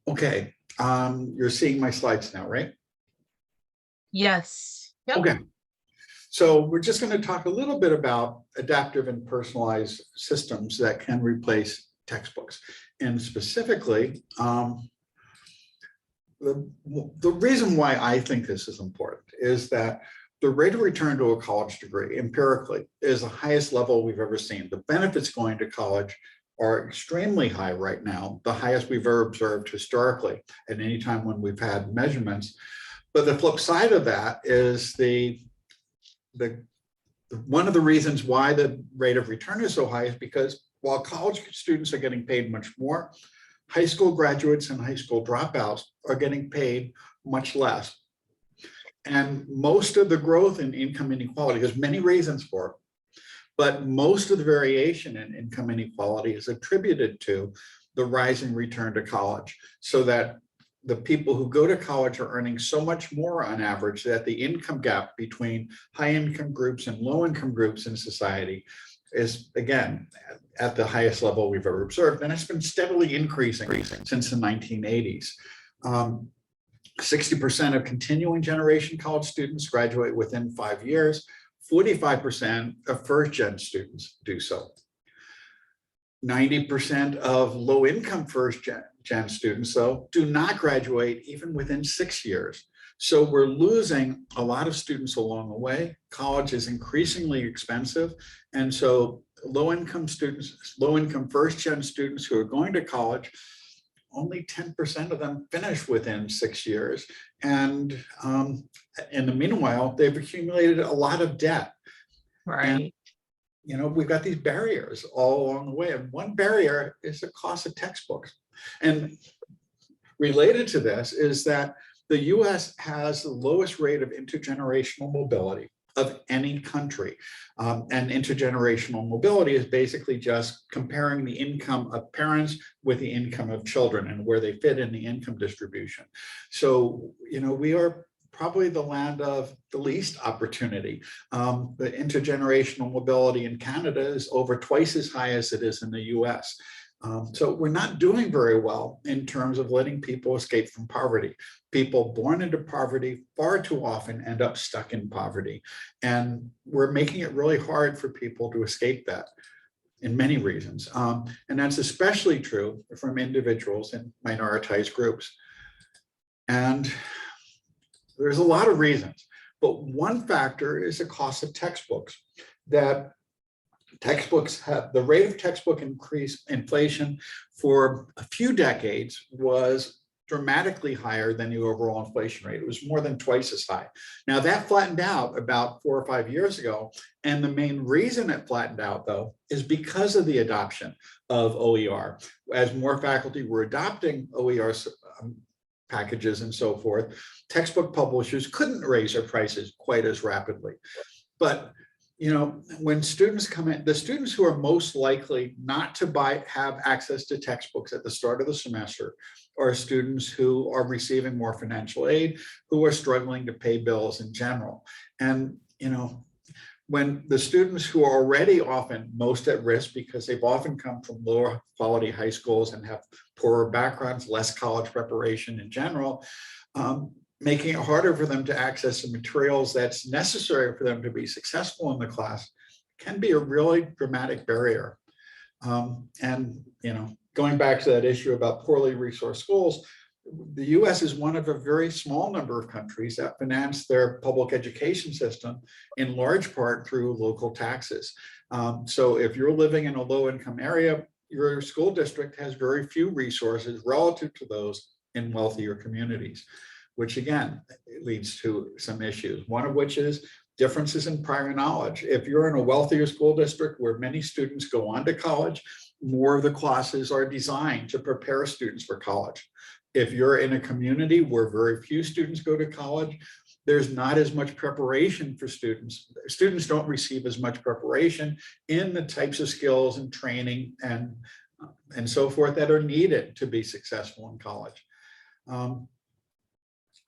Okay, you're seeing my slides now, right? Yes. Yep. Okay, so we're just going to talk a little bit about adaptive and personalized systems that can replace textbooks. And specifically, the reason why I think this is important is that the rate of return to a college degree empirically is the highest level we've ever seen. The benefits going to college are extremely high right now, the highest we've ever observed historically at any time when we've had measurements. But the flip side of that is one of the reasons why the rate of return is so high is because while college students are getting paid much more, high school graduates and high school dropouts are getting paid much less. And most of the growth in income inequality, there's many reasons for it, but most of the variation in income inequality is attributed to the rising return to college, so that the people who go to college are earning so much more on average that the income gap between high income groups and low income groups in society is, again, at the highest level we've ever observed. And it's been steadily increasing since the 1980s. 60% of continuing generation college students graduate within 5 years. 45% of first-gen students do so. 90% of low-income first-gen students, though, do not graduate even within 6 years. So we're losing a lot of students along the way. College is increasingly expensive. And so low-income students, low-income first-gen students who are going to college, only 10% of them finish within 6 years. And in the meanwhile, they've accumulated a lot of debt. Right. And, we've got these barriers all along the way. And one barrier is the cost of textbooks. And related to this is that the US has the lowest rate of intergenerational mobility of any country. And intergenerational mobility is basically just comparing the income of parents with the income of children and where they fit in the income distribution. So, we are probably the land of the least opportunity. The intergenerational mobility in Canada is over twice as high as it is in the US. So we're not doing very well in terms of letting people escape from poverty. People born into poverty far too often end up stuck in poverty. And we're making it really hard for people to escape that in many reasons. And that's especially true from individuals in minoritized groups. And there's a lot of reasons, but one factor is the cost of textbooks. That textbooks have the rate of textbook inflation for a few decades was dramatically higher than the overall inflation rate. It was more than twice as high. Now that flattened out about 4 or 5 years ago. And the main reason it flattened out, though, is because of the adoption of OER. As more faculty were adopting OER packages and so forth, textbook publishers couldn't raise their prices quite as rapidly. But when students come in, the students who are most likely not to have access to textbooks at the start of the semester are students who are receiving more financial aid, who are struggling to pay bills in general. And, when the students who are already often most at risk because they've often come from lower quality high schools and have poorer backgrounds, less college preparation in general, making it harder for them to access the materials that's necessary for them to be successful in the class can be a really dramatic barrier. And, going back to that issue about poorly resourced schools, the US is one of a very small number of countries that finance their public education system in large part through local taxes. So if you're living in a low income area, your school district has very few resources relative to those in wealthier communities, which again leads to some issues. One of which is differences in prior knowledge. If you're in a wealthier school district where many students go on to college, more of the classes are designed to prepare students for college. If you're in a community where very few students go to college, there's not as much preparation for students. Students don't receive as much preparation in the types of skills and training and so forth that are needed to be successful in college.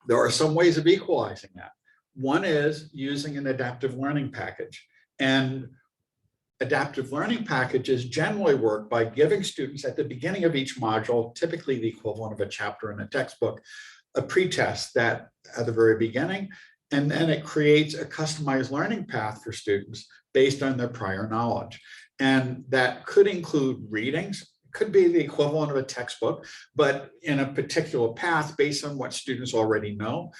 There are some ways of equalizing that. One is using an adaptive learning package. And adaptive learning packages generally work by giving students at the beginning of each module, typically the equivalent of a chapter in a textbook, a pretest that at the very beginning, and then it creates a customized learning path for students based on their prior knowledge. And that could include readings, could be the equivalent of a textbook, but in a particular path based on what students already know,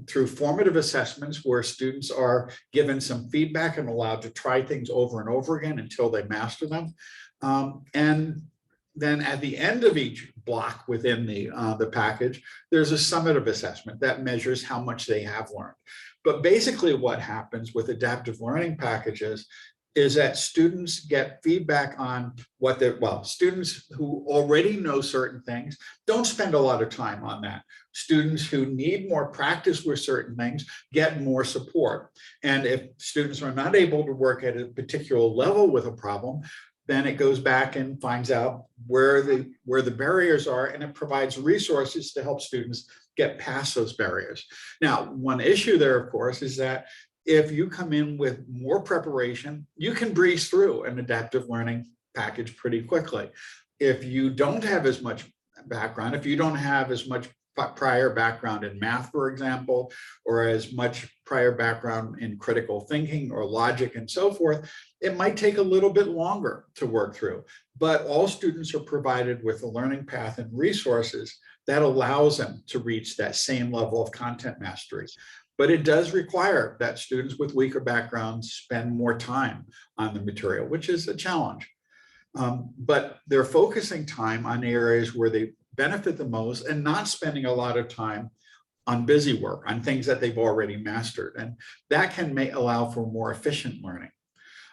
through formative assessments where students are given some feedback and allowed to try things over and over again until they master them. And then at the end of each block within the package, there's a summative assessment that measures how much they have learned. But basically what happens with adaptive learning packages is that students get feedback on what students who already know certain things don't spend a lot of time on that. Students who need more practice with certain things get more support. And if students are not able to work at a particular level with a problem, then it goes back and finds out where the barriers are, and it provides resources to help students get past those barriers. Now, one issue there, of course, is that if you come in with more preparation, you can breeze through an adaptive learning package pretty quickly. If you don't have as much background, if you don't have as much prior background in math, for example, or as much prior background in critical thinking or logic and so forth, it might take a little bit longer to work through. But all students are provided with a learning path and resources that allows them to reach that same level of content mastery. But it does require that students with weaker backgrounds spend more time on the material, which is a challenge. But they're focusing time on areas where they benefit the most and not spending a lot of time on busy work, on things that they've already mastered. And that can allow for more efficient learning.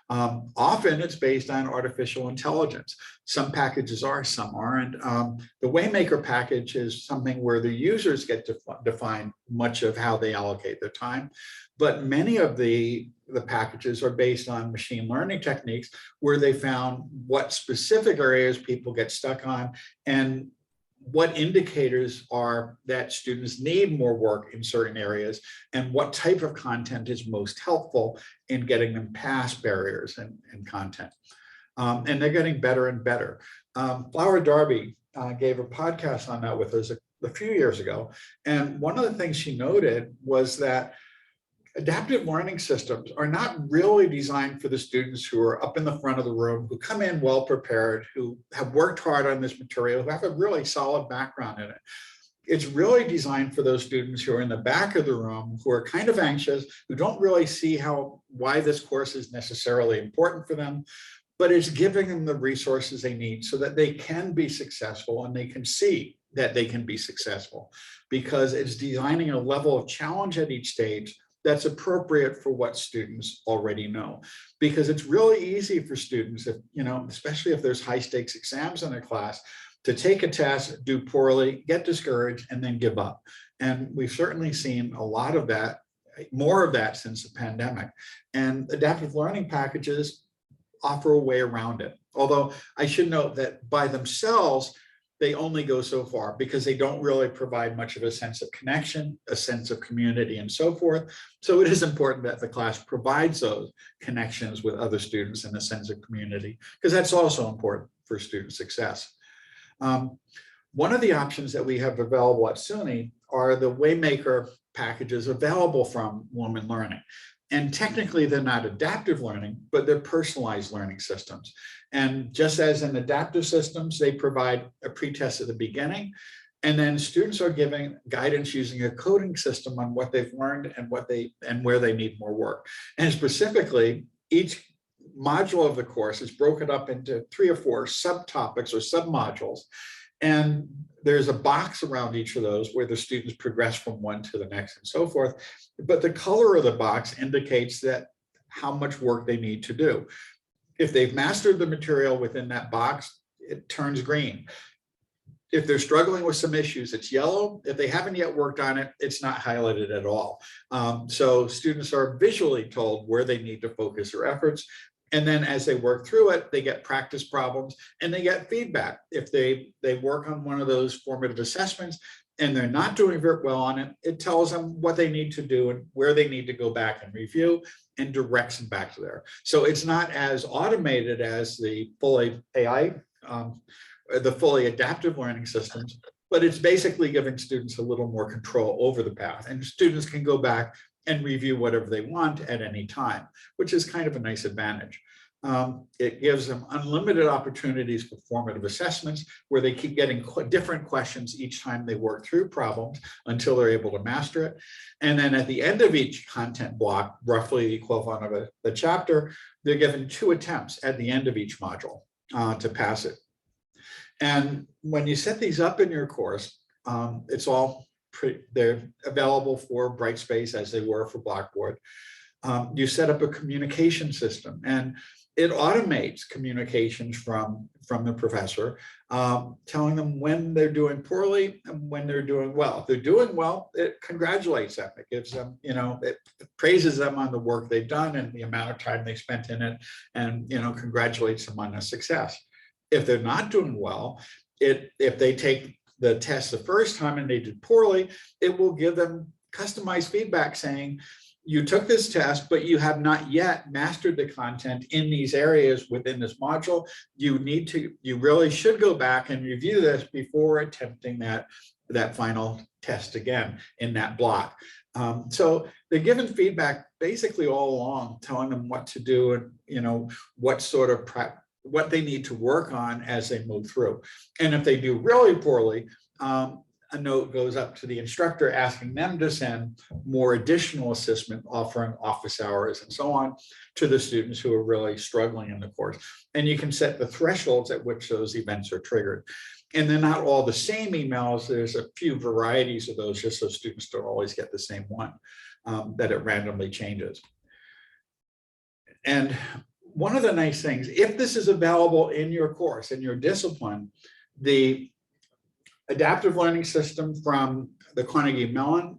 Often it's based on artificial intelligence. Some packages are, some aren't. The Waymaker package is something where the users get to define much of how they allocate their time. But many of the packages are based on machine learning techniques where they found what specific areas people get stuck on and what indicators are that students need more work in certain areas and what type of content is most helpful in getting them past barriers and content. And they're getting better and better. Flower Darby gave a podcast on that with us a few years ago. And one of the things she noted was that adaptive learning systems are not really designed for the students who are up in the front of the room, who come in well prepared, who have worked hard on this material, who have a really solid background in it. It's really designed for those students who are in the back of the room, who are kind of anxious, who don't really see why this course is necessarily important for them, but it's giving them the resources they need so that they can be successful and they can see that they can be successful, because it's designing a level of challenge at each stage that's appropriate for what students already know. Because it's really easy for students, if, especially if there's high stakes exams in their class, to take a test, do poorly, get discouraged, and then give up. And we've certainly seen a lot of that, more of that since the pandemic. And adaptive learning packages offer a way around it. Although I should note that by themselves, they only go so far because they don't really provide much of a sense of connection, a sense of community, and so forth. So it is important that the class provides those connections with other students and a sense of community, because that's also important for student success. One of the options that we have available at SUNY are the Waymaker packages available from Women Learning. And technically, they're not adaptive learning, but they're personalized learning systems. And just as in adaptive systems, they provide a pretest at the beginning, and then students are given guidance using a coding system on what they've learned and where they need more work. And specifically, each module of the course is broken up into 3 or 4 subtopics or submodules. And there's a box around each of those where the students progress from one to the next and so forth. But the color of the box indicates that how much work they need to do. If they've mastered the material within that box, it turns green. If they're struggling with some issues, it's yellow. If they haven't yet worked on it, it's not highlighted at all. So students are visually told where they need to focus their efforts. And then as they work through it, they get practice problems and they get feedback. If they work on one of those formative assessments and they're not doing very well on it, it tells them what they need to do and where they need to go back and review. and directs them back to there. So it's not as automated as the fully AI, the fully adaptive learning systems, but it's basically giving students a little more control over the path, and students can go back and review whatever they want at any time, which is kind of a nice advantage. It gives them unlimited opportunities for formative assessments where they keep getting different questions each time they work through problems until they're able to master it. And then at the end of each content block, roughly the equivalent of a chapter, they're given 2 attempts at the end of each module to pass it. And when you set these up in your course, it's all they're available for Brightspace as they were for Blackboard. You set up a communication system, and it automates communications from the professor, telling them when they're doing poorly and when they're doing well. If they're doing well, it congratulates them. It gives them, it praises them on the work they've done and the amount of time they spent in it, and, congratulates them on their success. If they're not doing well, if they take the test the first time and they did poorly, it will give them customized feedback saying, you took this test, but you have not yet mastered the content in these areas within this module. You really should go back and review this before attempting that final test again in that block. So they're given feedback basically all along, telling them what to do and what they need to work on as they move through. And if they do really poorly, a note goes up to the instructor asking them to send more additional assessment, offering office hours and so on to the students who are really struggling in the course. And you can set the thresholds at which those events are triggered. And they're not all the same emails. There's a few varieties of those, just so students don't always get the same one, that it randomly changes. And one of the nice things, if this is available in your course, in your discipline, the adaptive learning system from the Carnegie Mellon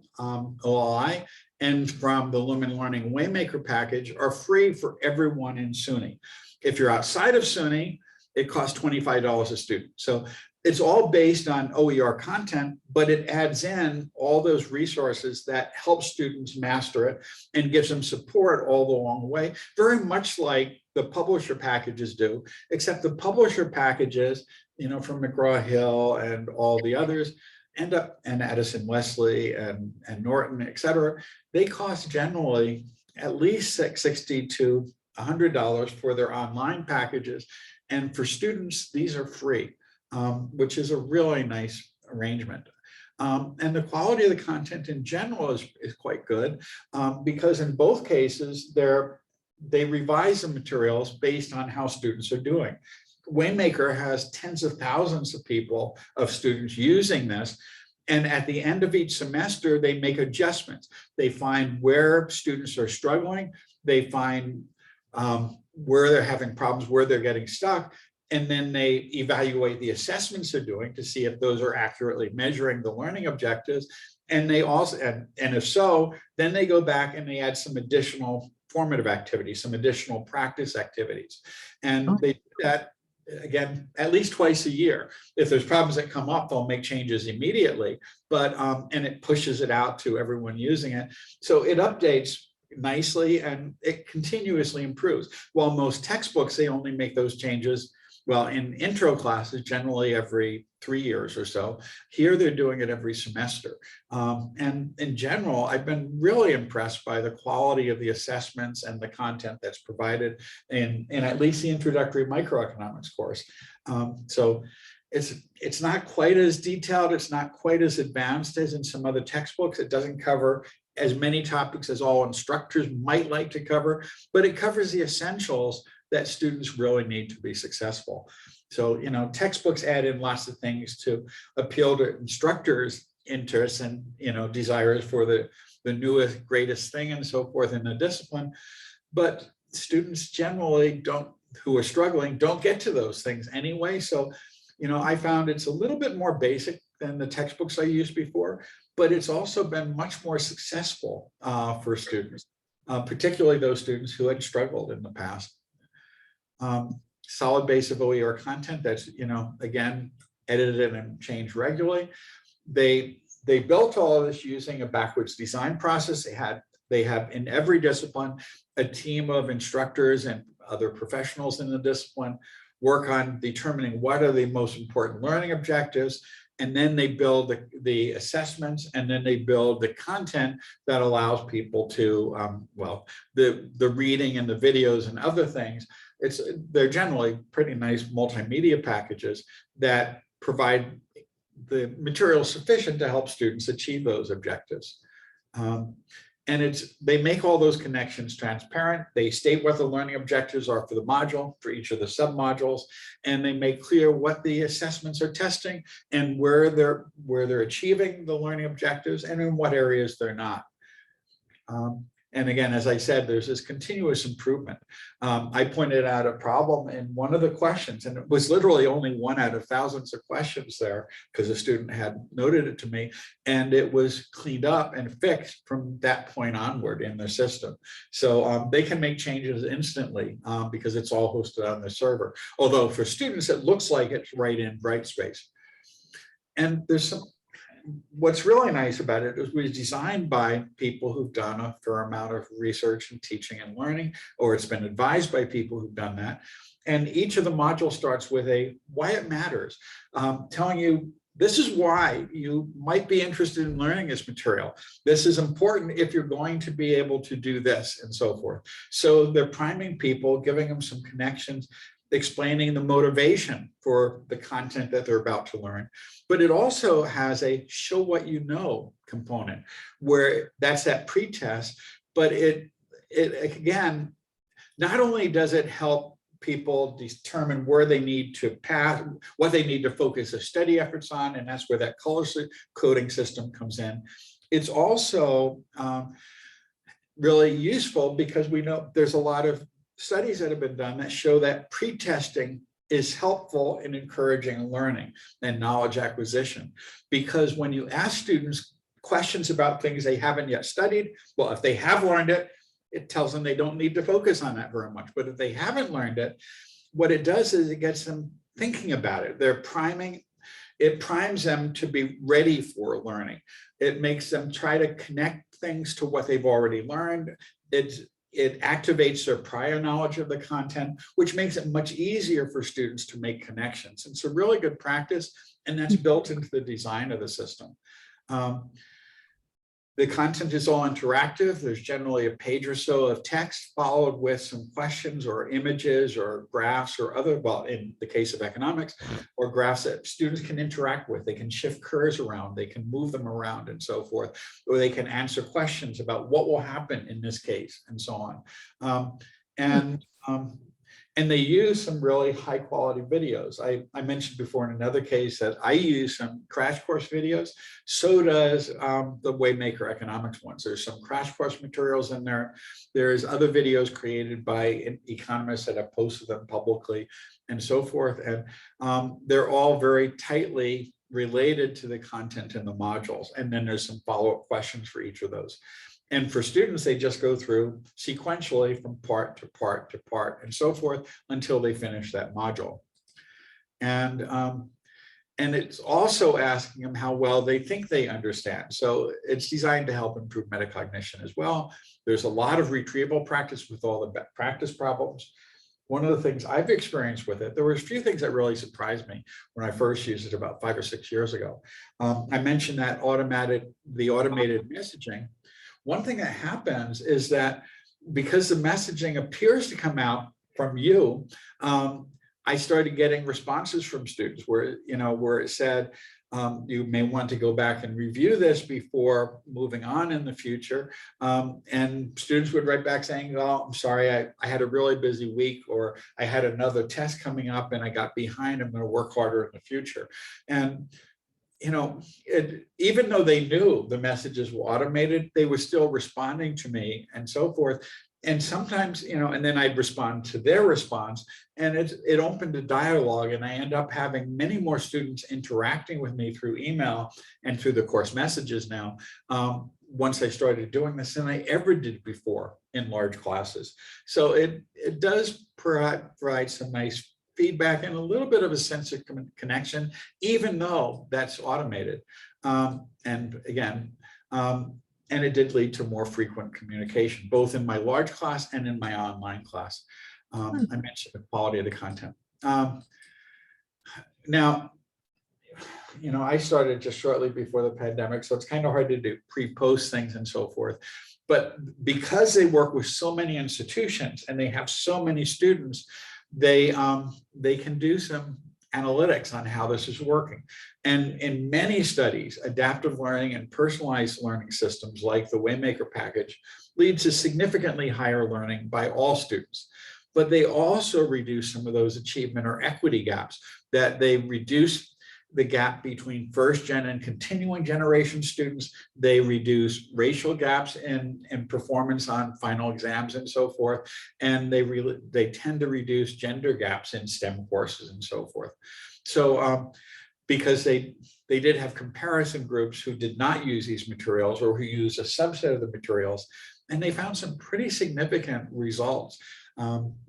OLI and from the Lumen Learning Waymaker package are free for everyone in SUNY. If you're outside of SUNY, it costs $25 a student. So it's all based on OER content, but it adds in all those resources that help students master it and gives them support all along the way, very much like the publisher packages do, except the publisher packages, from McGraw-Hill and all the others, and Addison Wesley and Norton, et cetera, they cost generally at least $60 to $100 for their online packages. And for students, these are free, which is a really nice arrangement. And the quality of the content in general is quite good, because in both cases, they revise the materials based on how students are doing. Waymaker has tens of thousands of students using this. And at the end of each semester, they make adjustments. They find where students are struggling. They find where they're having problems, where they're getting stuck. And then they evaluate the assessments they're doing to see if those are accurately measuring the learning objectives. And they also, and if so, then they go back and they add some additional formative activities, some additional practice activities. And they do that, again, at least twice a year. If there's problems that come up, they'll make changes immediately, but and it pushes it out to everyone using it. So it updates nicely and it continuously improves. While most textbooks, they only make those changes, well, in intro classes, generally every 3 years or so. Here, they're doing it every semester. And in general, I've been really impressed by the quality of the assessments and the content that's provided in at least the introductory microeconomics course. So it's not quite as detailed, it's not quite as advanced as in some other textbooks. It doesn't cover as many topics as all instructors might like to cover, but it covers the essentials that students really need to be successful. So, textbooks add in lots of things to appeal to instructors' interests and, desires for the newest, greatest thing and so forth in the discipline. But students generally who are struggling, don't get to those things anyway. So, I found it's a little bit more basic than the textbooks I used before, but it's also been much more successful for students, particularly those students who had struggled in the past. Solid base of OER content that's, again, edited and changed regularly. They built all of this using a backwards design process. They have in every discipline a team of instructors and other professionals in the discipline work on determining what are the most important learning objectives, and then they build the assessments, and then they build the content that allows people to, well, the reading and the videos and other things. They're generally pretty nice multimedia packages that provide the material sufficient to help students achieve those objectives. And they make all those connections transparent. They state what the learning objectives are for the module, for each of the submodules, and they make clear what the assessments are testing and where they're achieving the learning objectives and in what areas they're not. And again, as I said, there's this continuous improvement. I pointed out a problem in one of the questions, and it was literally only one out of thousands of questions there because a student had noted it to me, and it was cleaned up and fixed from that point onward in the system. So they can make changes instantly because it's all hosted on the server. Although for students, it looks like it's right in Brightspace. And there's what's really nice about it is was designed by people who've done a fair amount of research and teaching and learning, or it's been advised by people who've done that. And each of the modules starts with a why it matters, telling you this is why you might be interested in learning this material. This is important if you're going to be able to do this and so forth. So they're priming people, giving them some connections, explaining the motivation for the content that they're about to learn. But it also has a show what you know component where that's that pretest, but it again, not only does it help people determine where they need to pass, what they need to focus their study efforts on, and that's where that color coding system comes in. It's also really useful because we know there's a lot of studies that have been done that show that pre-testing is helpful in encouraging learning and knowledge acquisition. Because when you ask students questions about things they haven't yet studied, well, if they have learned it, it tells them they don't need to focus on that very much. But if they haven't learned it, what it does is it gets them thinking about it. They're priming, it primes them to be ready for learning. It makes them try to connect things to what they've already learned. It activates their prior knowledge of the content, which makes it much easier for students to make connections. It's a really good practice, and that's built into the design of the system. The content is all interactive. There's generally a page or so of text followed with some questions or images or graphs or other, well, in the case of economics, or graphs that students can interact with. They can shift curves around, they can move them around and so forth, or they can answer questions about what will happen in this case and so on. And they use some really high quality videos. I mentioned before in another case that I use some crash course videos. So does the Waymaker economics ones. There's some crash course materials in there. There's other videos created by economists that have posted them publicly and so forth. And they're all very tightly related to the content in the modules. And then there's some follow-up questions for each of those. And for students, they just go through sequentially from part to part to part and so forth until they finish that module. And it's also asking them how well they think they understand. So it's designed to help improve metacognition as well. There's a lot of retrieval practice with all the practice problems. One of the things I've experienced with it, there were a few things that really surprised me when I first used it about 5 or 6 years ago. I mentioned that the automated messaging. One thing that happens is that because the messaging appears to come out from you, I started getting responses from students where it said, you may want to go back and review this before moving on in the future. And students would write back saying, oh, I'm sorry, I had a really busy week, or I had another test coming up and I got behind. I'm going to work harder in the future. And even though they knew the messages were automated, they were still responding to me and so forth. And sometimes, and then I'd respond to their response, and it opened a dialogue, and I end up having many more students interacting with me through email and through the course messages now, once I started doing this than I ever did before in large classes. So it does provide some nice feedback and a little bit of a sense of connection, even though that's automated. And again, And it did lead to more frequent communication, both in my large class and in my online class. I mentioned the quality of the content. Now, I started just shortly before the pandemic, so it's kind of hard to do pre-post things and so forth. But because they work with so many institutions and they have so many students, they can do some analytics on how this is working. And in many studies, adaptive learning and personalized learning systems like the Waymaker package lead to significantly higher learning by all students. But they also reduce some of those achievement or equity gaps, that they reduce the gap between first gen and continuing generation students. They reduce racial gaps in performance on final exams and so forth. And they tend to reduce gender gaps in STEM courses and so forth. So because they did have comparison groups who did not use these materials or who used a subset of the materials, and they found some pretty significant results.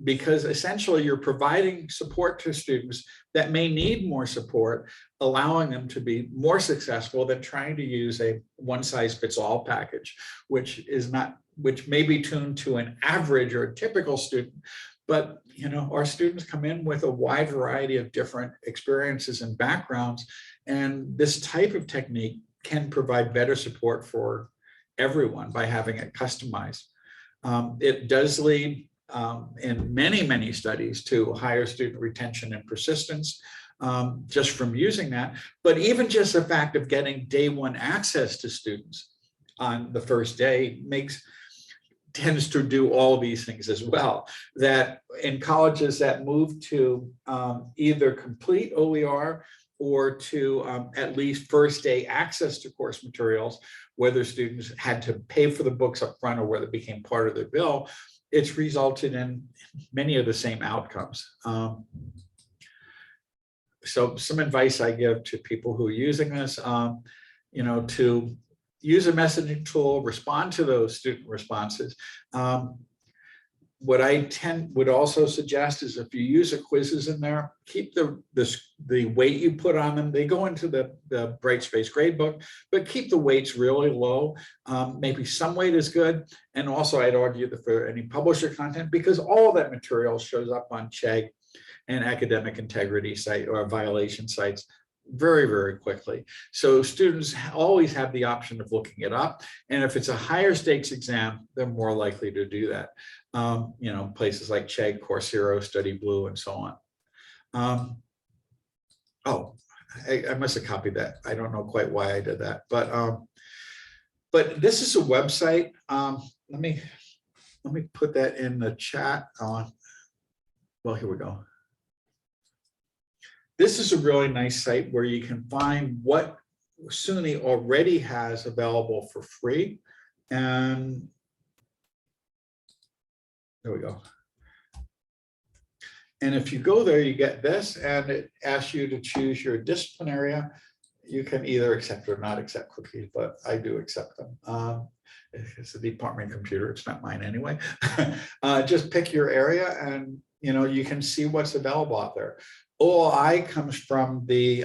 Because essentially you're providing support to students that may need more support, allowing them to be more successful than trying to use a one-size-fits-all package, which may be tuned to an average or a typical student. But our students come in with a wide variety of different experiences and backgrounds, and this type of technique can provide better support for everyone by having it customized. It does lead in many studies to higher student retention and persistence just from using that. But even just the fact of getting day one access to students on the first day tends to do all these things as well. That in colleges that move to either complete OER or to at least first day access to course materials, whether students had to pay for the books up front or whether it became part of their bill, it's resulted in many of the same outcomes. So some advice I give to people who are using this, to use a messaging tool, respond to those student responses. What I would also suggest is if you use a quizzes in there, keep the weight you put on them. They go into the Brightspace gradebook, but keep the weights really low. Maybe some weight is good. And also I'd argue that for any publisher content, because all that material shows up on Chegg and academic integrity site or violation sites very quickly. So students always have the option of looking it up. And if it's a higher stakes exam, they're more likely to do that. Places like Chegg, Coursera, Study Blue, and so on. I must have copied that. I don't know quite why I did that, but this is a website. Let me put that in the chat. Well, here we go. This is a really nice site where you can find what SUNY already has available for free. And there we go. And if you go there, you get this, and it asks you to choose your discipline area. You can either accept or not accept cookies, but I do accept them. It's the department computer, it's not mine anyway. Just pick your area and you can see what's available out there. OLI comes from the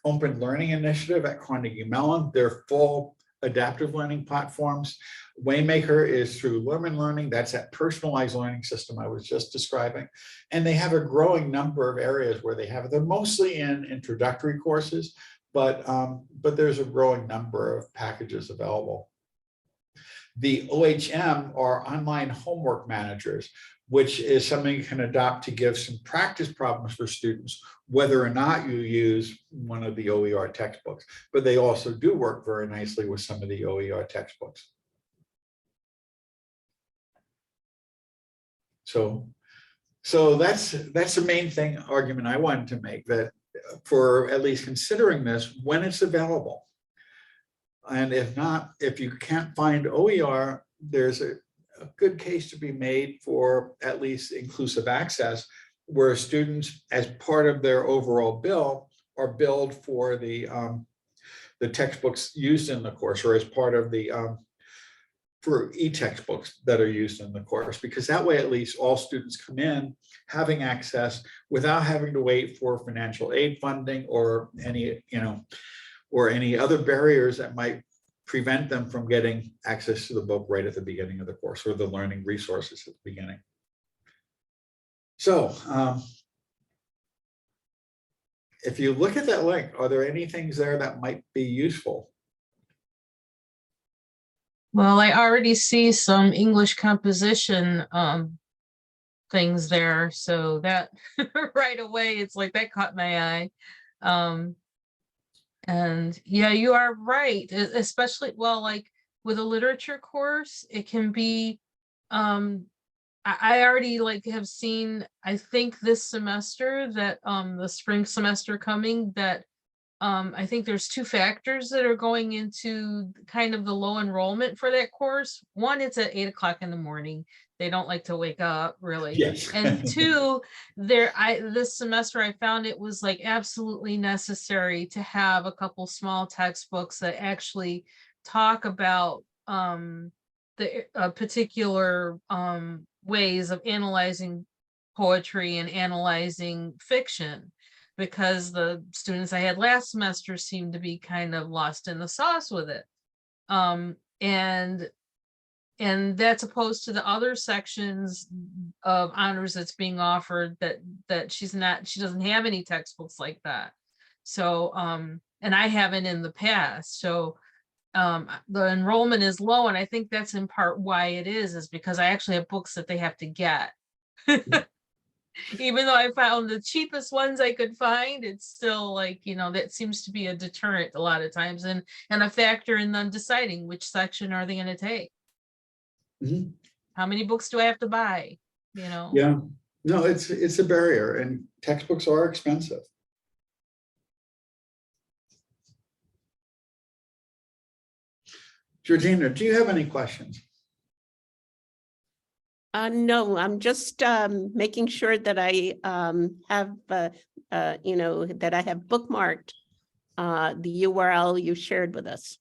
Open Learning Initiative at Carnegie Mellon. They're full adaptive learning platforms. Waymaker is through Lumen Learning. That's that personalized learning system I was just describing. And they have a growing number of areas where they're mostly in introductory courses, but there's a growing number of packages available. The OHM are online homework managers, which is something you can adopt to give some practice problems for students, whether or not you use one of the OER textbooks. But they also do work very nicely with some of the OER textbooks. So that's the main argument I wanted to make, that for at least considering this when it's available. And if not, if you can't find OER, there's a good case to be made for at least inclusive access, where students, as part of their overall bill, are billed for the textbooks used in the course, or as part of the for e-textbooks that are used in the course, because that way at least all students come in having access without having to wait for financial aid funding or any other barriers that might prevent them from getting access to the book right at the beginning of the course or the learning resources at the beginning. So if you look at that link, are there any things there that might be useful? Well, I already see some English composition things there, so that right away it's like that caught my eye. And yeah, you are right, especially, well, like with a literature course, it can be I already like have seen, I think this semester that the spring semester coming, that I think there's two factors that are going into kind of the low enrollment for that course. One, it's at 8 o'clock in the morning. They don't like to wake up, really. Yes. And two, this semester I found it was like absolutely necessary to have a couple small textbooks that actually talk about the particular ways of analyzing poetry and analyzing fiction, because the students I had last semester seemed to be kind of lost in the sauce with it. And that's opposed to the other sections of honors that's being offered that she doesn't have any textbooks like that. So and I haven't in the past. So the enrollment is low, and I think that's in part why it is because I actually have books that they have to get. Even though I found the cheapest ones I could find, it's still like, that seems to be a deterrent a lot of times, and a factor in them deciding which section are they going to take. Mm-hmm. How many books do I have to buy? Yeah, no, it's a barrier, and textbooks are expensive. Georgina, do you have any questions? No, I'm just making sure that I have, that I have bookmarked the URL you shared with us.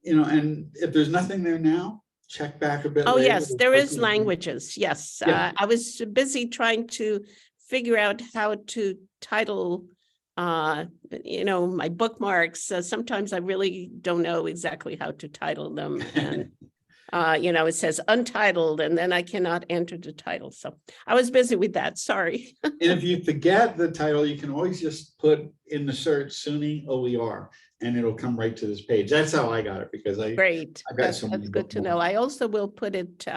And if there's nothing there now, check back a bit Oh, later. yes, there is languages. Yes. Yeah. I was busy trying to figure out how to title, my bookmarks. Sometimes I really don't know exactly how to title them. And it says untitled, and then I cannot enter the title. So I was busy with that. Sorry. And if you forget the title, you can always just put in the search SUNY OER, and it'll come right to this page. That's how I got it, because Great. I've got so many That's good to know. bookmarks. I also will put it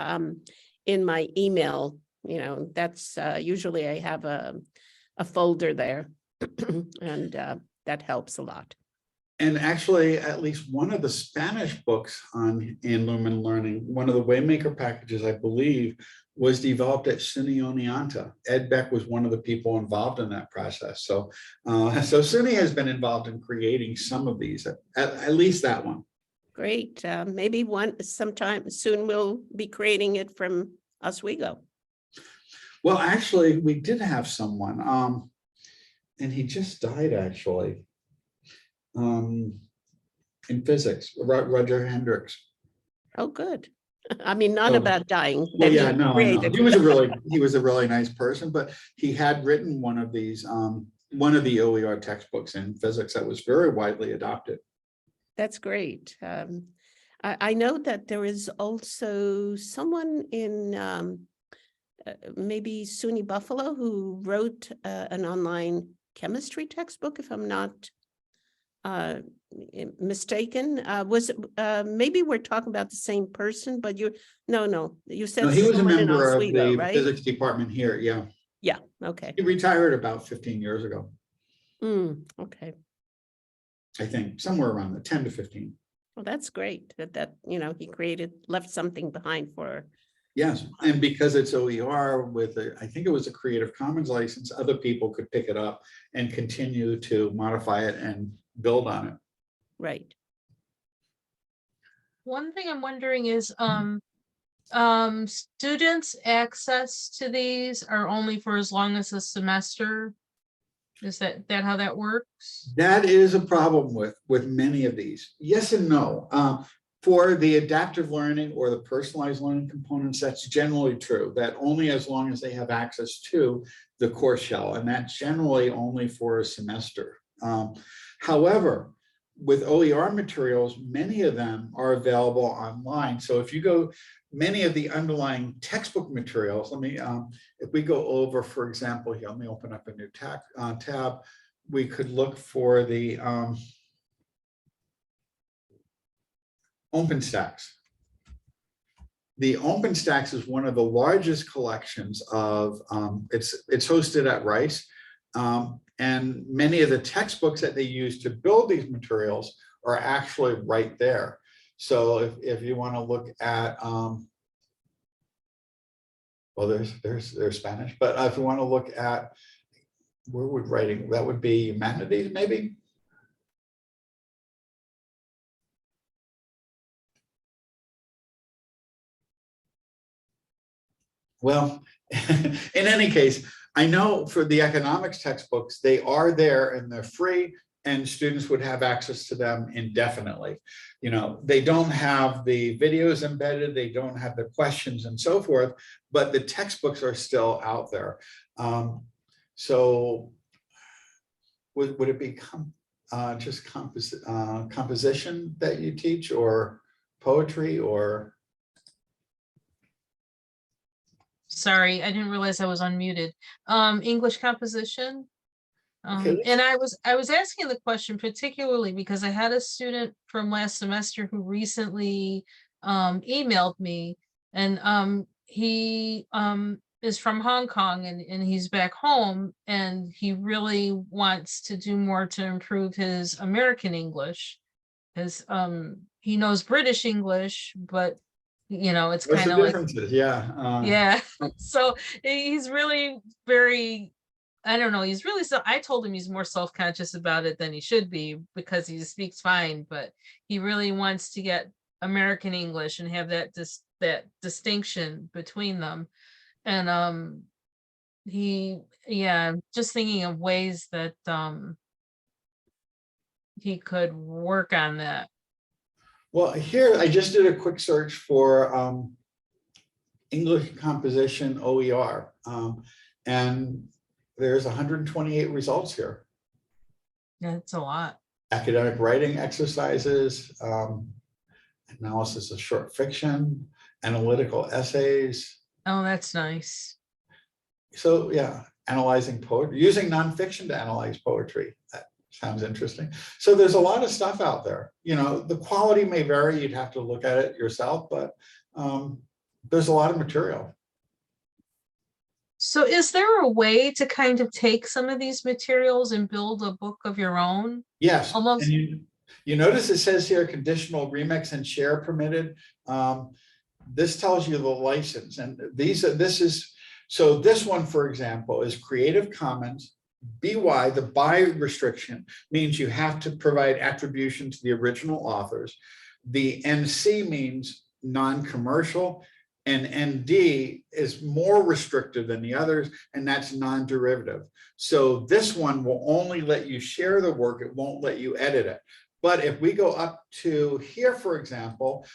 in my email. That's usually I have a folder there, and that helps a lot. And actually, at least one of the Spanish books in Lumen Learning, one of the Waymaker packages, I believe, was developed at SUNY Oneonta. Ed Beck was one of the people involved in that process. So, so SUNY has been involved in creating some of these, at least that one. Great. Maybe sometime soon we'll be creating it from Oswego. Well, actually, we did have someone, and he just died, actually. In physics, Roger Hendricks. Oh, good. I mean, not about dying. Well, yeah, no, I know. He was a really nice person, but he had written one of these, one of the OER textbooks in physics that was very widely adopted. That's great. I know that there is also someone in maybe SUNY Buffalo who wrote an online chemistry textbook, if I'm not mistaken. Was it maybe we're talking about the same person, but no, you said he was a someone in member of Oswego, the right? physics department here. Yeah, Okay. he retired about 15 years ago. Okay. I think somewhere around the 10 to 15. Well, that's great that he left something behind for. Yes, and because it's OER with I think it was a Creative Commons license, other people could pick it up and continue to modify it and build on it. Right. One thing I'm wondering is, students' access to these are only for as long as a semester. Is that how that works? That is a problem with many of these. Yes and no. For the adaptive learning or the personalized learning components, that's generally true, that only as long as they have access to the course shell, and that's generally only for a semester. However, with OER materials, many of them are available online. So if you go, many of the underlying textbook materials, let me, if we go over, for example, here, let me open up a new tab. We could look for the OpenStax. The OpenStax is one of the largest collections of, it's hosted at Rice. And many of the textbooks that they use to build these materials are actually right there. So if you want to look at, well, there's Spanish, but if you want to look at, where would writing, that would be humanities, maybe? Well, in any case, I know for the economics textbooks, they are there and they're free, and students would have access to them indefinitely. You know, they don't have the videos embedded, they don't have the questions and so forth, but the textbooks are still out there. So would it be just composition that you teach, or poetry, or? Sorry, I didn't realize I was unmuted. English composition. Okay, And I was asking the question particularly because I had a student from last semester who recently emailed me, and he is from Hong Kong, and he's back home, and he really wants to do more to improve his American English, because he knows British English, but you know, it's what's kind the of like, differences? Yeah. yeah. So he's really very, I don't know, he's really, so I told him he's more self-conscious about it than he should be because he speaks fine, but he really wants to get American English and have that that distinction between them. And yeah, just thinking of ways that he could work on that. Well, here I just did a quick search for English composition OER, and there's 128 results here. That's a lot. Academic writing exercises, analysis of short fiction, analytical essays. Oh, that's nice. So yeah, analyzing poetry, using nonfiction to analyze poetry. That sounds interesting. So there's a lot of stuff out there. You know, the quality may vary. You'd have to look at it yourself, but there's a lot of material. So is there a way to kind of take some of these materials and build a book of your own? Yes, Almost. and you notice it says here conditional remix and share permitted. This tells you the license, and so this one, for example, is Creative Commons. BY, the by restriction, means you have to provide attribution to the original authors. The NC means non-commercial, and ND is more restrictive than the others, and that's non-derivative. So this one will only let you share the work, it won't let you edit it. But if we go up to here, for example,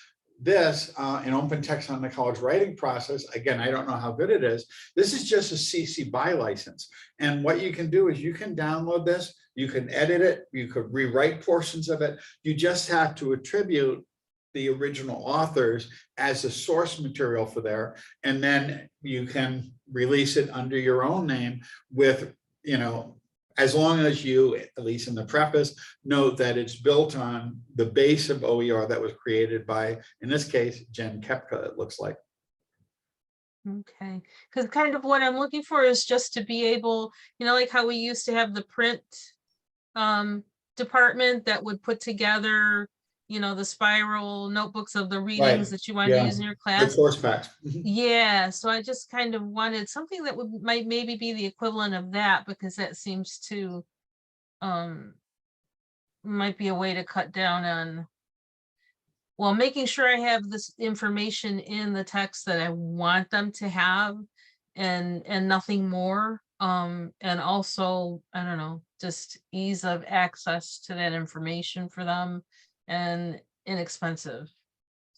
this in open text on the college writing process, again, I don't know how good it is. This is just a CC BY license. And what you can do is you can download this, you can edit it, you could rewrite portions of it. You just have to attribute the original authors as a source material for there. And then you can release it under your own name with, you know, as long as you, at least in the preface, note that it's built on the base of OER that was created by, in this case, Jen Kepka, it looks like. Okay, because kind of what I'm looking for is just to be able, you know, like how we used to have the print department that would put together, you know, the spiral notebooks of the readings that you wanted to use in your The class. course packs. Yeah, so I just kind of wanted something that might maybe be the equivalent of that, because that seems to might be a way to cut down on, well, making sure I have this information in the text that I want them to have, and nothing more. And also, I don't know, just ease of access to that information for them, and inexpensive.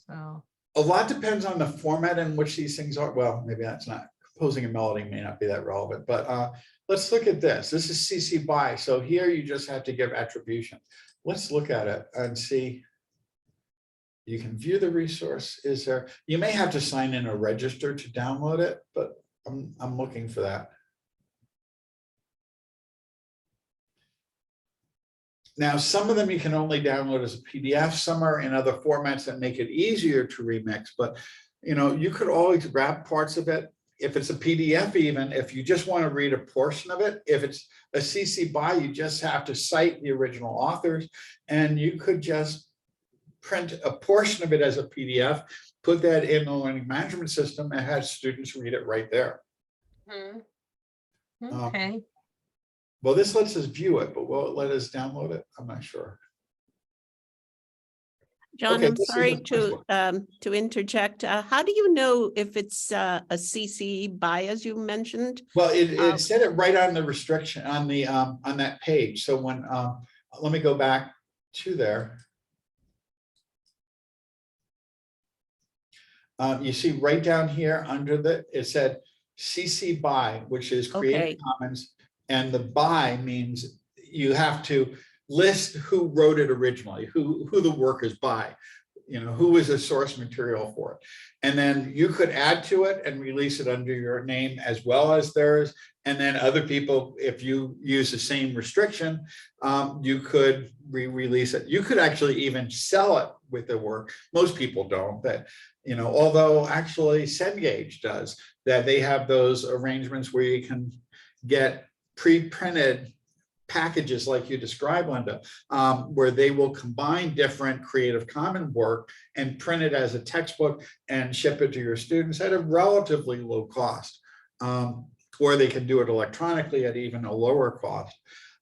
So A lot depends on the format in which these things are. Well, maybe that's not, composing a melody may not be that relevant, but let's look at this. This is CC BY. So here you just have to give attribution. Let's look at it and see. You can view the resource. Is there, you may have to sign in or register to download it, but I'm looking for that. Now, some of them you can only download as a PDF. Some are in other formats that make it easier to remix, but you know, you could always grab parts of it. If it's a PDF, even if you just want to read a portion of it, if it's a CC BY, you just have to cite the original authors, and you could just print a portion of it as a PDF, put that in the learning management system, and have students read it right there. Okay. Well, this lets us view it, but will it let us download it? I'm not sure. John, Okay, I'm this is sorry the to interject. How do you know if it's a CC BY, as you mentioned? Well, it said it right on the restriction on the on that page. So when let me go back to there. You see right down here under it said CC BY, which is Creative Okay. Commons, and the BY means you have to list who wrote it originally, who the work is by, you know, who is the source material for it. And then you could add to it and release it under your name as well as theirs. And then other people, if you use the same restriction, you could re-release it. You could actually even sell it with the work. Most people don't, but you know, although actually Cengage does, that they have those arrangements where you can get pre-printed packages like you described, Linda, where they will combine different Creative Commons work and print it as a textbook and ship it to your students at a relatively low cost. Or they can do it electronically at even a lower cost.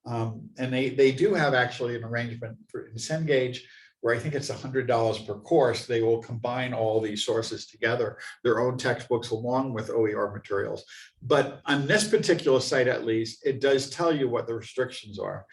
And they do have actually an arrangement for in Cengage where I think it's $100 per course. They will combine all these sources together, their own textbooks along with OER materials. But on this particular site, at least, it does tell you what the restrictions are.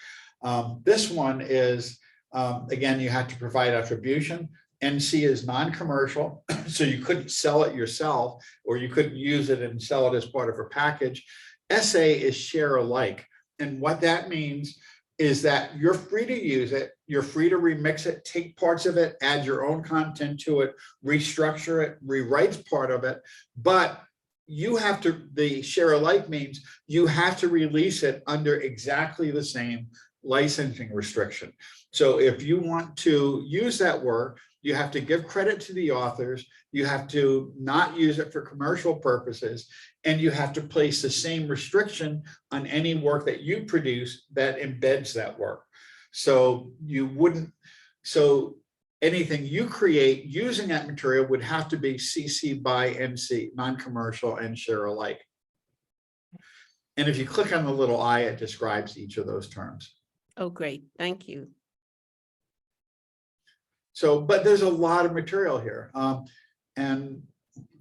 This one is, again, you have to provide attribution. NC is non-commercial, so you couldn't sell it yourself, or you couldn't use it and sell it as part of a package. SA is share alike. And what that means is that you're free to use it, you're free to remix it, take parts of it, add your own content to it, restructure it, rewrite part of it, but you have to, the share alike means you have to release it under exactly the same licensing restriction. So if you want to use that work, you have to give credit to the authors, you have to not use it for commercial purposes, and you have to place the same restriction on any work that you produce that embeds that work. So you wouldn't, so anything you create using that material would have to be CC BY NC, non-commercial and share alike. And if you click on the little I, it describes each of those terms. Oh, great. Thank you. So, but there's a lot of material here. And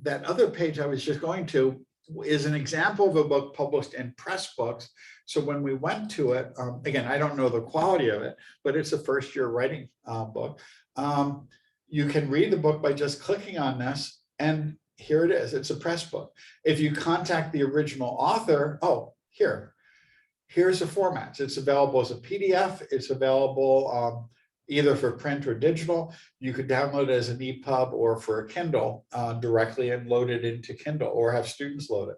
that other page I was just going to is an example of a book published in Press Books. So when we went to it, again, I don't know the quality of it, but it's a first year writing book. You can read the book by just clicking on this, and here it is. It's a press book. If you contact the original author, oh, here's the formats. It's available as a PDF. It's available either for print or digital. You could download it as an EPUB or for a Kindle directly and load it into Kindle or have students load it.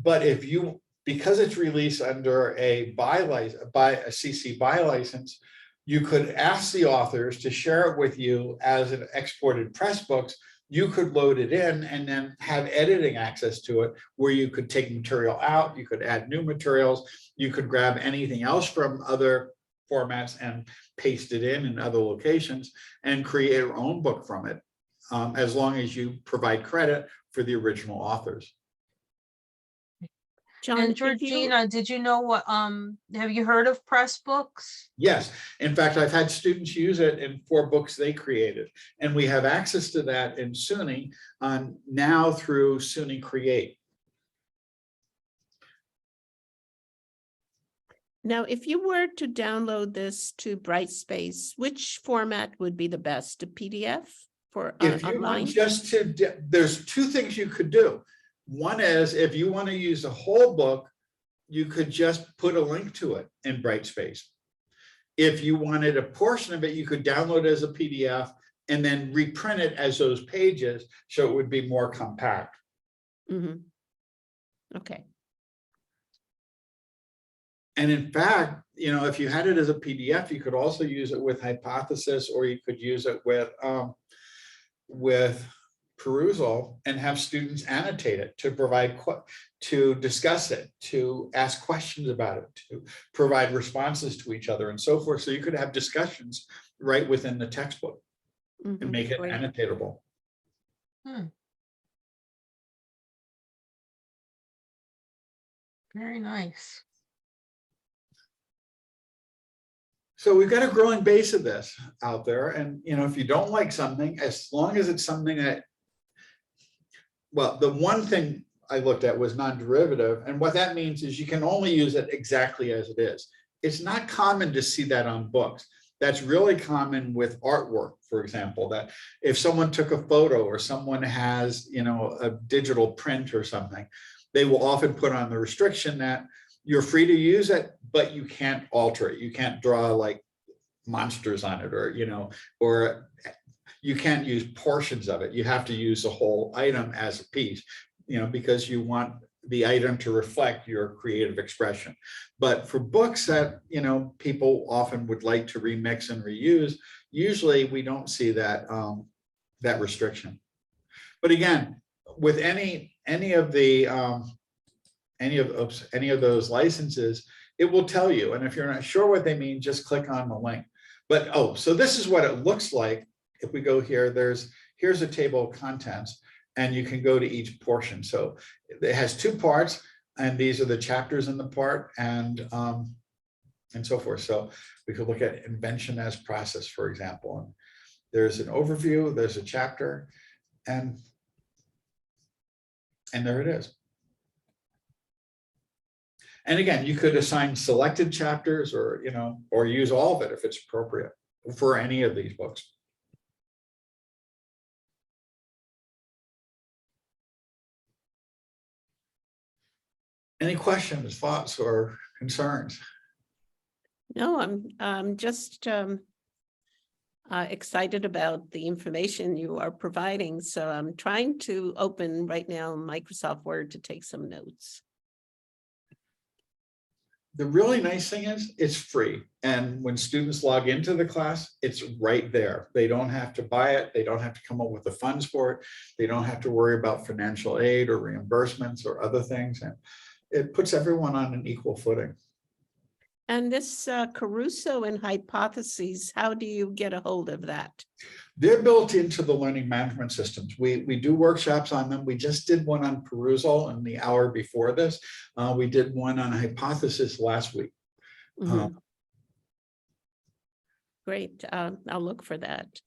But if you, because it's released under a CC BY license, you could ask the authors to share it with you as an exported press books. You could load it in and then have editing access to it where you could take material out, you could add new materials, you could grab anything else from other formats and paste it in other locations and create your own book from it, as long as you provide credit for the original authors. John, And if you- Georgina, did you know what, have you heard of Press Books? Yes, in fact, I've had students use it in 4 books they created, and we have access to that in SUNY now through SUNY Create. Now, if you were to download this to Brightspace, which format would be the best? A PDF for If you online? want just to, there's 2 things you could do. One is if you want to use the whole book you could just put a link to it in Brightspace. If you wanted a portion of it, you could download it as a PDF and then reprint it as those pages, so it would be more compact. Okay. And in fact, you know, if you had it as a PDF, you could also use it with Hypothesis, or you could use it with Perusal and have students annotate it to provide, to discuss it, to ask questions about it, to provide responses to each other and so forth. So you could have discussions right within the textbook and make it Great. annotatable. Very nice. So we've got a growing base of this out there. And, you know, if you don't like something, as long as it's something that, well, the one thing I looked at was non-derivative. And what that means is you can only use it exactly as it is. It's not common to see that on books. That's really common with artwork, for example, that if someone took a photo or someone has, you know, a digital print or something, they will often put on the restriction that you're free to use it, but you can't alter it. You can't draw like monsters on it, or, you know, or you can't use portions of it. You have to use the whole item as a piece, you know, because you want the item to reflect your creative expression. But for books that, you know, people often would like to remix and reuse, usually we don't see that, that restriction. But again, with any of the, any of those licenses, it will tell you. And if you're not sure what they mean, just click on the link. But, oh, so this is what it looks like. If we go here, here's a table of contents, and you can go to each portion. So it has two parts, and these are the chapters in the part, and so forth. So we could look at invention as process, for example. And there's an overview, there's a chapter, and there it is. And again, you could assign selected chapters, or, you know, or use all of it if it's appropriate for any of these books. Any questions, thoughts, or concerns? No, I'm just excited about the information you are providing. So I'm trying to open right now Microsoft Word to take some notes. The really nice thing is it's free. And when students log into the class, it's right there. They don't have to buy it. They don't have to come up with the funds for it. They don't have to worry about financial aid or reimbursements or other things. And it puts everyone on an equal footing. And this Caruso and Hypotheses, how do you get a hold of that? They're built into the learning management systems. We do workshops on them. We just did one on Perusal in the hour before this. We did one on Hypothesis last week. Great. I'll look for that.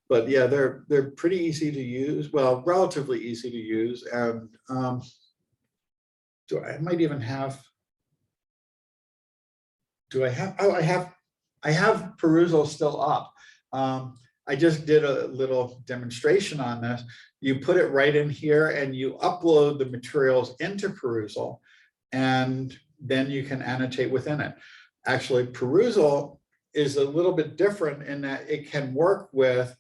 But yeah, they're pretty easy to use. Well, relatively easy to use. And I might even have. Do I have? Oh, I have Perusal still up. I just did a little demonstration on this. You put it right in here and you upload the materials into Perusal, and then you can annotate within it. Actually, Perusal is a little bit different in that it can work with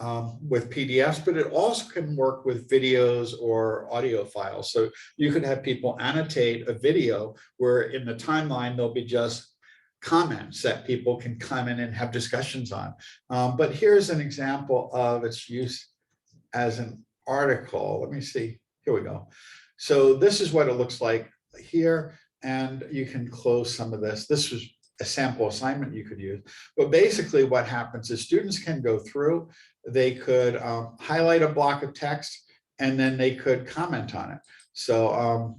PDFs, but it also can work with videos or audio files. So you could have people annotate a video where in the timeline, there'll be just comments that people can comment and have discussions on. But here's an example of its use as an article. Let me see. Here we go. So this is what it looks like here, and you can close some of this. This was a sample assignment you could use. But basically what happens is students can go through, they could highlight a block of text, and then they could comment on it. So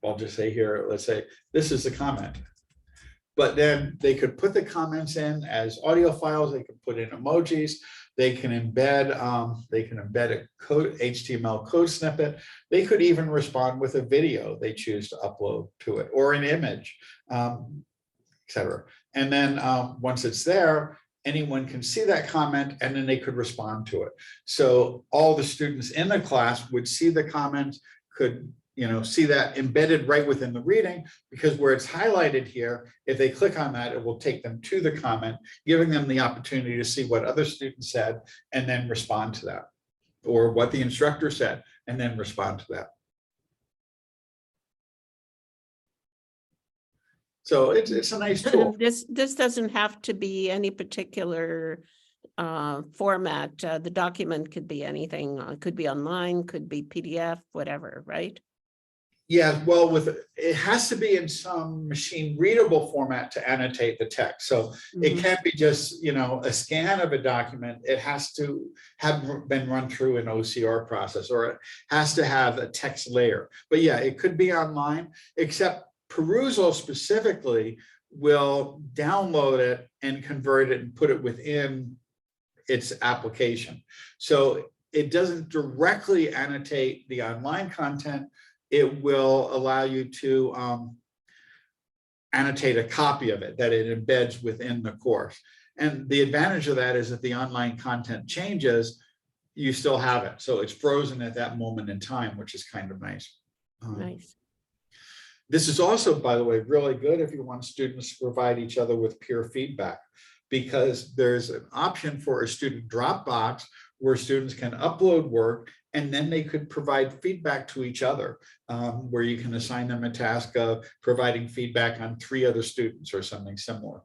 I'll just say here, let's say this is the comment. But then they could put the comments in as audio files. They can put in emojis. They can embed a code, HTML code snippet. They could even respond with a video they choose to upload to it, or an image, etc. And then once it's there, anyone can see that comment, and then they could respond to it. So all the students in the class would see the comments, could see that embedded right within the reading, because where it's highlighted here, if they click on that, it will take them to the comment, giving them the opportunity to see what other students said and then respond to that, or what the instructor said and then respond to that. So it's a nice tool. This doesn't have to be any particular format. The document could be anything, could be online, could be PDF, whatever, right? Yeah, well, it has to be in some machine readable format to annotate the text. So it can't be just, a scan of a document. It has to have been run through an OCR process, or it has to have a text layer. But yeah, it could be online, except Perusal specifically will download it and convert it and put it within its application. So it doesn't directly annotate the online content. It will allow you to annotate a copy of it that it embeds within the course. And the advantage of that is that the online content changes, you still have it. So it's frozen at that moment in time, which is kind of nice. Nice. This is also, by the way, really good if you want students to provide each other with peer feedback, because there's an option for a student Dropbox where students can upload work and then they could provide feedback to each other, where you can assign them a task of providing feedback on 3 other students or something similar.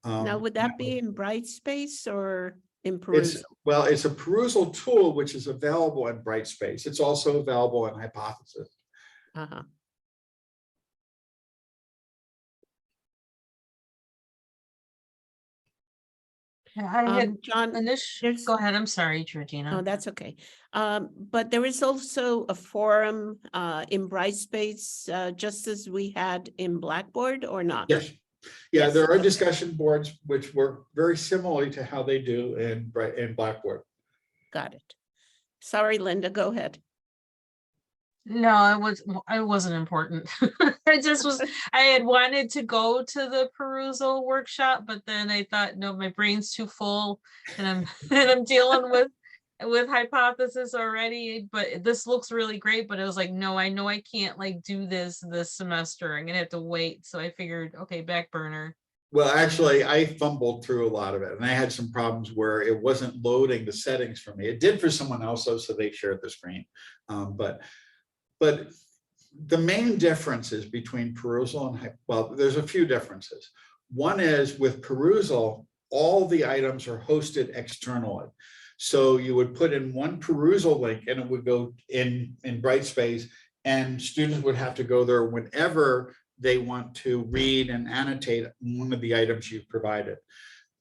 Now, would that be in Brightspace or in Perusal? It's a Perusal tool, which is available in Brightspace. It's also available in Hypothesis. I had John, go ahead. I'm sorry, Georgina. oh, that's okay. But there is also a forum in Brightspace, just as we had in Blackboard, or not? Yes. Yeah, Yes. there are discussion boards which work very similarly to how they do in Blackboard. Got it. Sorry, Linda, go ahead. No, it wasn't important. I had wanted to go to the Perusal workshop, but then I thought, no, my brain's too full and I'm dealing with Hypothesis already, but this looks really great. But it was like, no, I know I can't do this semester. I'm gonna have to wait. So I figured, okay, back burner. Well, actually, I fumbled through a lot of it, and I had some problems where it wasn't loading the settings for me. It did for someone else, so they shared the screen. But the main differences between Perusal and there's a few differences. One is with Perusal, all the items are hosted externally. So you would put in one Perusal link and it would go in Brightspace, and students would have to go there whenever they want to read and annotate one of the items you've provided.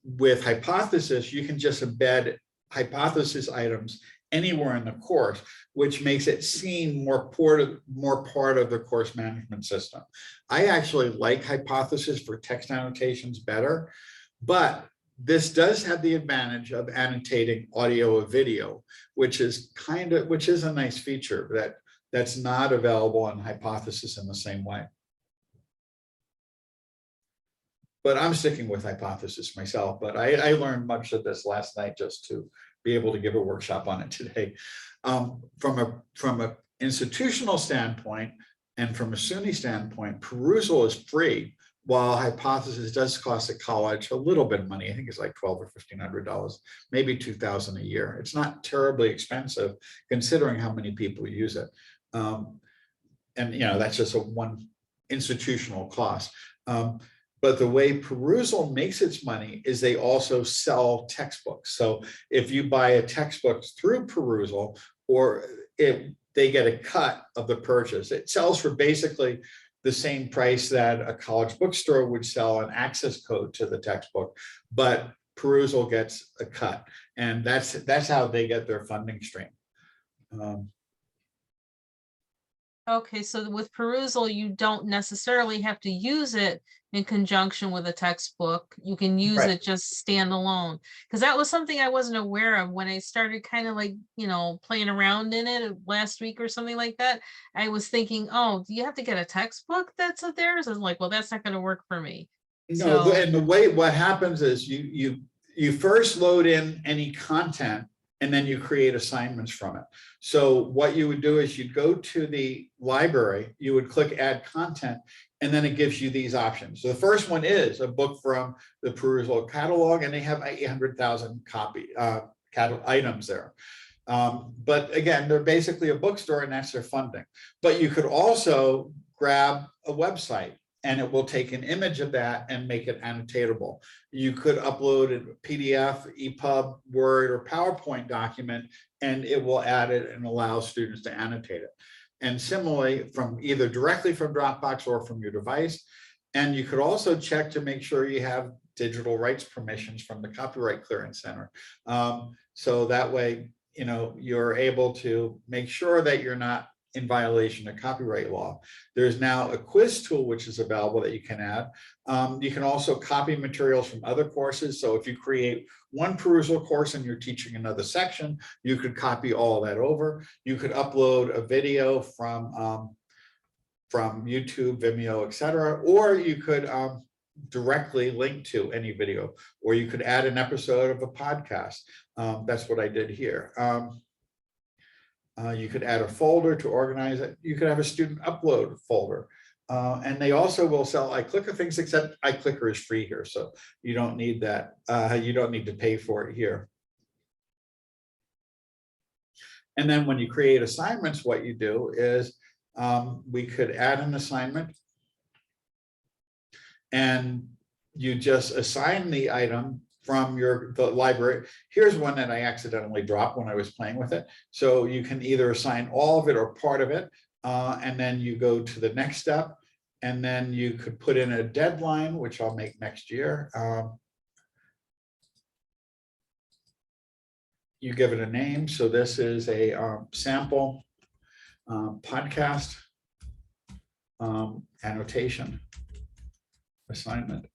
With Hypothesis, you can just embed Hypothesis items anywhere in the course, which makes it seem more part of the course management system. I actually like Hypothesis for text annotations better, but this does have the advantage of annotating audio or video, which is a nice feature that's not available in Hypothesis in the same way. But I'm sticking with Hypothesis myself, but I learned much of this last night just to be able to give a workshop on it today. From a institutional standpoint and from a SUNY standpoint, Perusal is free, while Hypothesis does cost a college a little bit of money. I think it's like $1,200 or $1,500, maybe $2,000 a year. It's not terribly expensive considering how many people use it. And that's just one institutional cost. But the way Perusal makes its money is they also sell textbooks. So if you buy a textbook through Perusal, or if they get a cut of the purchase, it sells for basically the same price that a college bookstore would sell an access code to the textbook, but Perusal gets a cut, and that's how they get their funding stream. Okay, so with Perusal, you don't necessarily have to use it in conjunction with a textbook. You can use Right. it just standalone, because that was something I wasn't aware of when I started kind of playing around in it last week or something like that. I was thinking, oh, do you have to get a textbook that's of theirs? I was like, well, that's not going to work for me. No, So- and the way what happens is you first load in any content, and then you create assignments from it. So what you would do is you'd go to the library, you would click add content, and then it gives you these options. So the first one is a book from the Perusal catalog, and they have 800,000 items there. But again, they're basically a bookstore, and that's their funding. But you could also grab a website, and it will take an image of that and make it annotatable. You could upload a PDF, EPUB, Word, or PowerPoint document, and it will add it and allow students to annotate it. And similarly, from either directly from Dropbox or from your device. And you could also check to make sure you have digital rights permissions from the Copyright Clearance Center. So that way, you're able to make sure that you're not in violation of copyright law. There's now a quiz tool which is available that you can add. You can also copy materials from other courses. So if you create one Perusal course and you're teaching another section, you could copy all that over. You could upload a video from YouTube, Vimeo, etc., or you could directly link to any video, or you could add an episode of a podcast. That's what I did here. You could add a folder to organize it. You could have a student upload folder. And they also will sell iClicker things, except iClicker is free here. So you don't need that. You don't need to pay for it here. And then when you create assignments, what you do is we could add an assignment, and you just assign the item from the library. Here's one that I accidentally dropped when I was playing with it. So you can either assign all of it or part of it, and then you go to the next step, and then you could put in a deadline, which I'll make next year. You give it a name. So this is a sample podcast annotation assignment.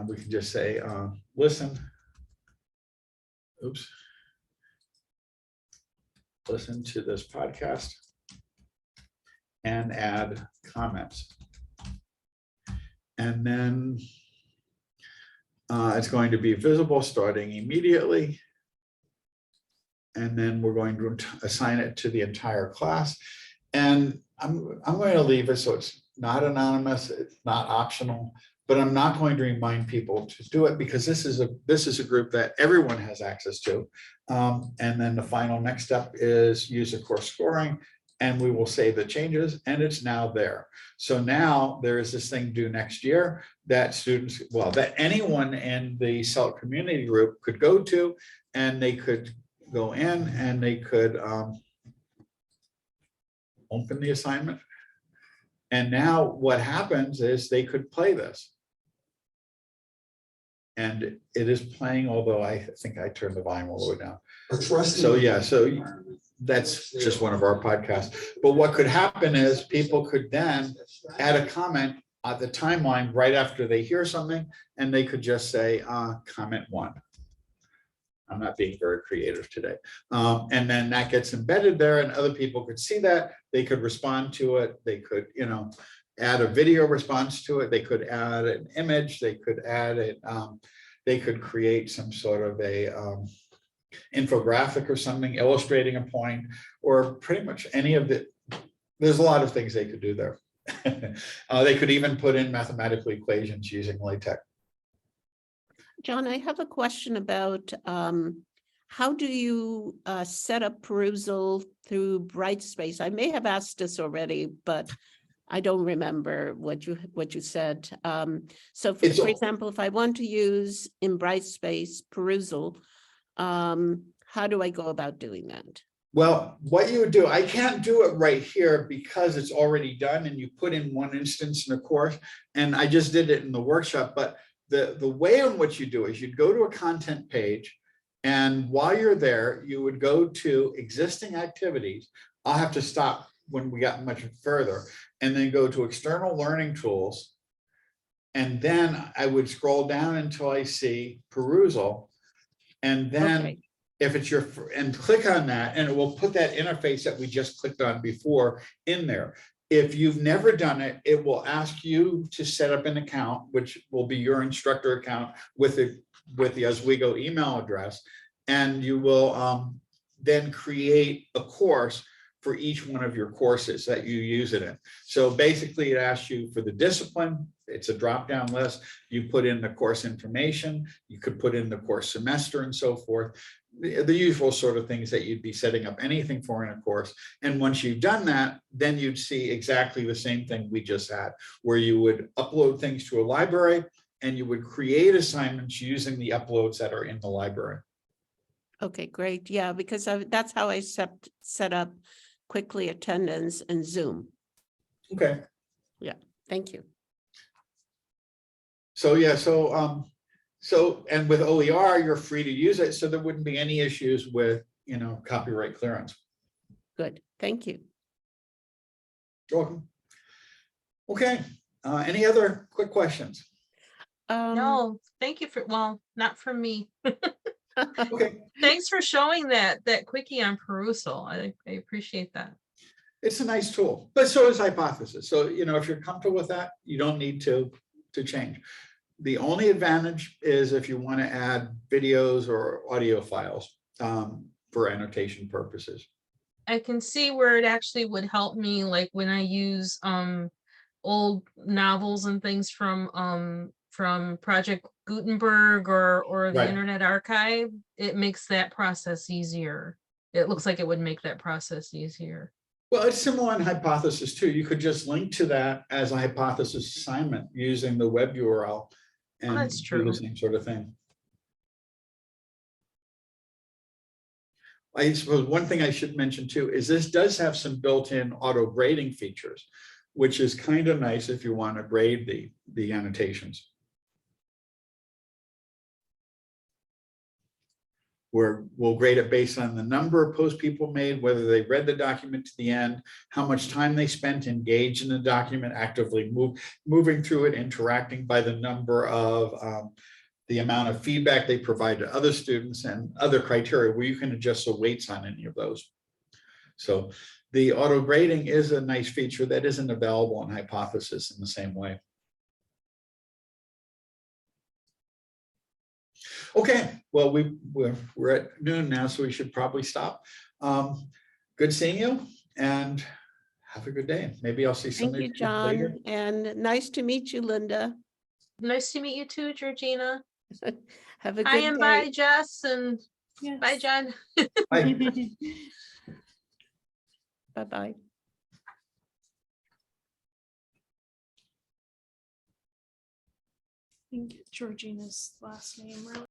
We can just say, listen, listen to this podcast and add comments. And then it's going to be visible starting immediately. And then we're going to assign it to the entire class. And I'm going to leave it so it's not anonymous, it's not optional, but I'm not going to remind people to do it, because this is a group that everyone has access to. And then the final next step is user course scoring, and we will save the changes, and it's now there. So now there is this thing due next year that students, well, that anyone in the CELT community group could go to, and they could go in and they could open the assignment. And now what happens is they could play this. And it is playing, although I think I turned the volume all the way down. So yeah, so that's just one of our podcasts. But what could happen is people could then add a comment on the timeline right after they hear something, and they could just say comment 1. I'm not being very creative today. And then that gets embedded there, and other people could see that. They could respond to it. They could, add a video response to it. They could add an image. They could add it. They could create some sort of a infographic or something illustrating a point, or pretty much any of the. There's a lot of things they could do there. They could even put in mathematical equations using LaTeX. John, I have a question about how do you set up Perusal through Brightspace? I may have asked this already, but I don't remember what you said. So for example, if I want to use in Brightspace Perusal, how do I go about doing that? Well, what you would do, I can't do it right here because it's already done and you put in one instance in a course, and I just did it in the workshop. But the way in which you do is you'd go to a content page, and while you're there, you would go to existing activities. I'll have to stop when we got much further, and then go to external learning tools. And then I would scroll down until I see Perusal. And then if it's and click on that, and it will put that interface that we just clicked on before in there. If you've never done it, it will ask you to set up an account, which will be your instructor account with with the Oswego email address, and you will then create a course for each one of your courses that you use it in. So basically it asks you for the discipline. It's a drop-down list. You put in the course information, you could put in the course semester and so forth, the usual sort of things that you'd be setting up anything for in a course. And once you've done that, then you'd see exactly the same thing we just had, where you would upload things to a library and you would create assignments using the uploads that are in the library. Okay, great. Yeah, because that's how I set up Quickly Attendance and Zoom. Okay. Thank you. So yeah, so and with OER, you're free to use it, so there wouldn't be any issues with, you know, copyright clearance. Good. Thank you. You're welcome. Okay, any other quick questions? No, thank you for, well, not from me. Okay, Thanks for showing that quickie on Perusal. I appreciate that. it's a nice tool, but so is Hypothesis. So, you know, if you're comfortable with that, you don't need to change. The only advantage is if you want to add videos or audio files for annotation purposes. I can see where it actually would help me, like when I use old novels and things from Project Gutenberg or the Right. Internet Archive. It makes that process easier. It looks like it would make that process easier. Well, it's similar in Hypothesis too. You could just link to that as a Hypothesis assignment using the web URL and that's do true. the same sort of thing. I suppose one thing I should mention too is this does have some built-in auto grading features, which is kind of nice if you want to grade the annotations. Where we'll grade it based on the number of posts people made, whether they read the document to the end, how much time they spent engaged in the document, actively moving through it, interacting by the number of the amount of feedback they provide to other students and other criteria where you can adjust the weights on any of those. So the auto grading is a nice feature that isn't available in Hypothesis in the same way. Okay, well, we're at noon now, so we should probably stop. Good seeing you and have a good day. Maybe I'll see some Thank of you, John. later. And nice to meet you, Linda. Nice to meet you too, Georgina. Have a Hi good and day. bye, Jess, and bye, John. Bye. Bye-bye. I think Georgina's last name, right?